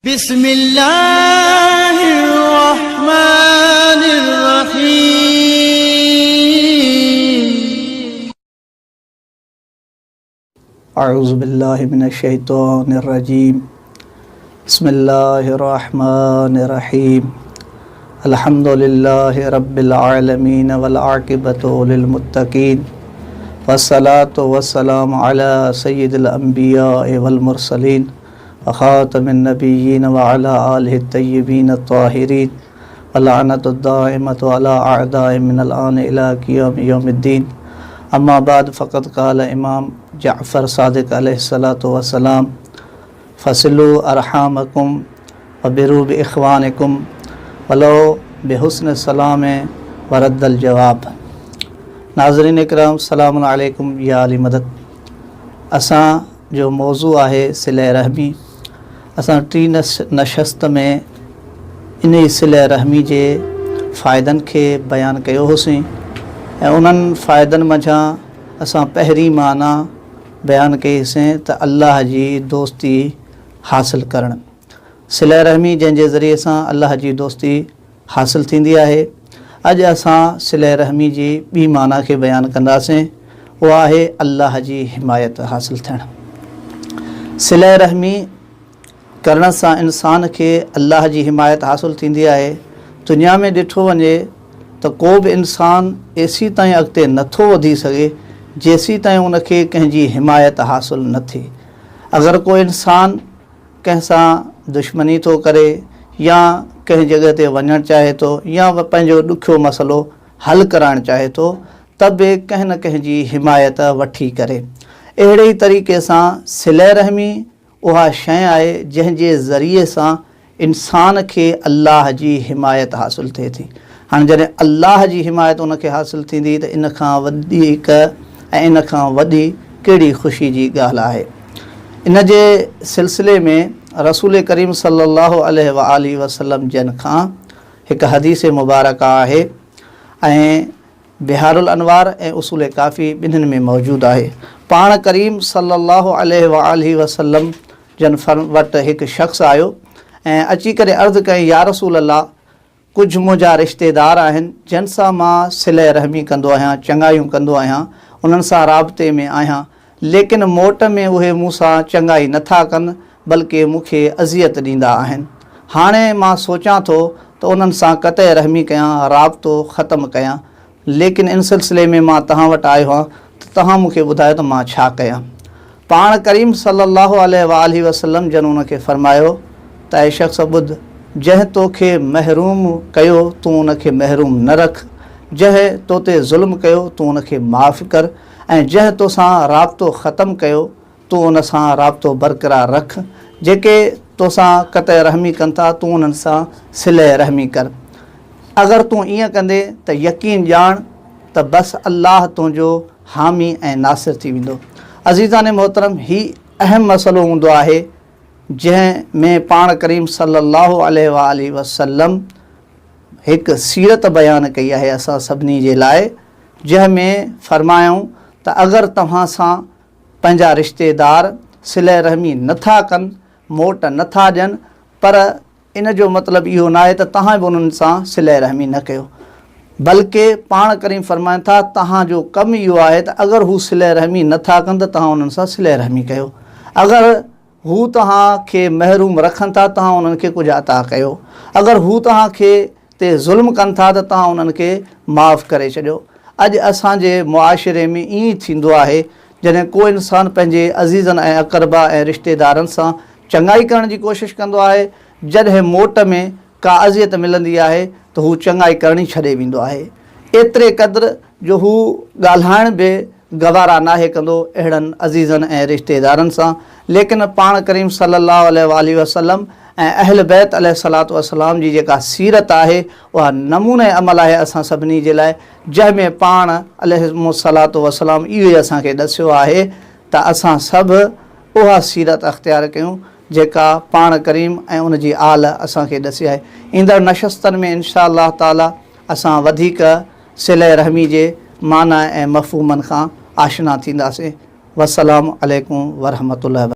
बिस्मिल्लाहिर्रहमानिर्रहीम। अऊज़ु बिल्लाहि मिनश्शैतानिर्रजीम। बिस्मिल्लाहिर्रहमानिर्रहीम। अल्हम्दुलिल्लाहि रब्बिल आलमीन वल आक़िबतु लिल मुत्तक़ीन वस्सलातु वस्सलामु अला सय्यिदिल अंबिया वल मुरसलीन व ख़ातमिन नबिय्यीन व अला आलिहि तय्यबीन ताहिरीन व लअनतु दाइमतु अला अअदाइ मिनल आन इला क़ियाम यौमिद्दीन। अम्मा बाद फ़क़द क़ाल इमाम जाफ़र सादिक़ अलैहिस्सलातु वस्सलाम फ़सिलू अरहामकुम व बिरू बिइख़वानिकुम वलो बेहुस्न सलाम व रद्दल जवाब। नाज़रीन इकराम, सलामुन अलैकुम या अली मदद। असां जो मौज़ू आहे सिले रहमी। असां टी नशस्त में इन सिले रहमी जे फ़ाइदनि खे बयानु कयो हुसीं ऐं उन्हनि फ़ाइदनि मंझां असां पहिरीं माना बयानु कईसीं त अल्लाह जी दोस्ती हासिलु करणु। सिले रहमी जंहिंजे ज़रिए सां अल्लाह जी दोस्ती हासिलु थींदी आहे। अॼु असां सिले रहमी जी ॿी माना खे बयानु कंदासीं, उहा आहे अल्लाह जी हिमायत हासिलु थियणु। सिले रहमी करण सां इंसान खे अल्लाह जी हिमायत हासिलु थींदी आहे। दुनिया में ॾिठो वञे त को बि इंसान एसी ताईं अॻिते नथो वधी सघे जेसी ताईं उनखे कंहिंजी हिमायत हासिलु न थिए। अगरि को इंसान कंहिंसां दुश्मनी थो करे या कंहिं जॻह ते वञणु चाहे थो या पंहिंजो ॾुखियो मसइलो हल कराइणु चाहे थो त बि कंहिं न कंहिं जी हिमायत वठी करे। अहिड़े ई तरीक़े सां सिले रहमी उहा शइ आहे जंहिंजे ज़रिए सां इंसान खे अल्लाह जी हिमायत हासिलु थिए थी। हाणे जॾहिं अल्लाह जी हिमायत उनखे हासिलु थींदी त इन खां वधीक ऐं इन खां वॾी कहिड़ी ख़ुशी जी ॻाल्हि आहे। इन जे सिलसिले में रसूल करीम सल्लल्लाहु अलैहि व आलिहि वसल्लम जन खां हिकु हदीस मुबारक आहे ऐं बिहारुल अनवार ऐं उसूल काफ़ी ॿिन्हिनि में मौजूदु आहे। पाण करीम सल्लल्लाहु अलैहि व आलिहि वसल्लम जन वटि हिकु शख़्स आयो ऐं अची करे अर्ज़ु कई, या रसूल अल्लाह, कुझु मुंहिंजा रिश्तेदार आहिनि जिन सां मां सिले रहमी कंदो आहियां, चङाइयूं कंदो आहियां, उन्हनि सां राब्ते में आहियां, लेकिन मोट में उहे मूंसां चङाई नथा कनि बल्कि मूंखे अज़ियत ॾींदा आहिनि। हाणे मां सोचां थो त उन्हनि सां क़तई रहमी कयां, राब्तो ख़तमु कयां, लेकिन इन सिलसिले में मां तव्हां वटि आयो आहियां त तव्हां मूंखे ॿुधायो त मां छा कयां। पाण करीम सल्लल्लाहु अलैहि व आलिहि वसल्लम जन उनखे फ़रमायो त ऐं शख़्स ॿुध, जंहिं तोखे महरूम कयो तूं उनखे महरूम न रख, जंहिं तो ते ज़ुल्म कयो तूं उनखे माफ़ु कर, ऐं जंहिं तोसां राब्तो ख़तमु कयो तूं उन सां राब्तो बरक़रार रख, जेके तोसां क़तई रहमी कनि था तूं उन्हनि सां सिले रहमी कर। अगरि तूं ईअं कंदे त यकीन ॼाण त बसि अल्लाह तुंहिंजो हामी ऐं नासिर थी वेंदो। अज़ीज़ान मोहतरम, ही अहम मसइलो हूंदो आहे जंहिं में पाण करीम सल्लल्लाहु अलैहि व आलिहि वसल्लम हिकु सीरत बयानु कई आहे असां सभिनी जे लाइ, जंहिं में फ़रमायूं त अगरि तव्हां सां पंहिंजा रिश्तेदार सिले रहमी नथा कनि, मोट नथा ॾियनि, पर इन जो मतिलबु इहो न आहे त तव्हां बि उन्हनि सां सिले रहमी न कयो, बल्कि पाण करीम फ़रमाइनि था तव्हांजो कमु इहो आहे त अगरि हू सिले रहमी नथा कनि त तव्हां उन्हनि सां सिले रहमी कयो। अगरि हू तव्हांखे महरूम रखनि था तव्हां उन्हनि खे कुझु अता कयो। अगरि हू तव्हांखे ते ज़ुल्म कनि था त तव्हां उन्हनि खे माफ़ु करे छॾियो। अॼु असांजे मुआशिरे में ईअं ई थींदो आहे, जॾहिं को इंसानु पंहिंजे अज़ीज़नि ऐं अक़रबा ऐं रिश्तेदारनि सां चङाई करण जी कोशिशि कंदो आहे, जॾहिं मोट में का अज़ियत मिलंदी आहे त हू चङाई करणी छॾे वेंदो आहे। एतिरे क़द्र जो हू ॻाल्हाइण बि गवारा नाहे कंदो अहिड़नि अज़ीज़नि ऐं रिश्तेदारनि सां। लेकिन पाण करीम सल्लल्लाहु अलैहि व आलिहि वसल्लम ऐं अहल बैत अलैहिस्सलातु वस्सलाम जी जेका सीरत आहे उहा नमूने अमल आहे असां सभिनी जे लाइ, जंहिंमें पाण अलैहिस्सलातु वस्सलाम इहो ई असांखे ॾसियो आहे त असां सभु उहा सीरत अख़्तियार कयूं जेका पाण करीम ऐं उन जी आल असांखे ॾसी आहे। ईंदड़ नशस्तनि में इंशा अल्लाह ताला असां वधीक सिले रहमी जे माना ऐं मफ़हूमनि खां आशना थींदासीं। वस्सलामु अलैकुम वरहमतुल्लाहि।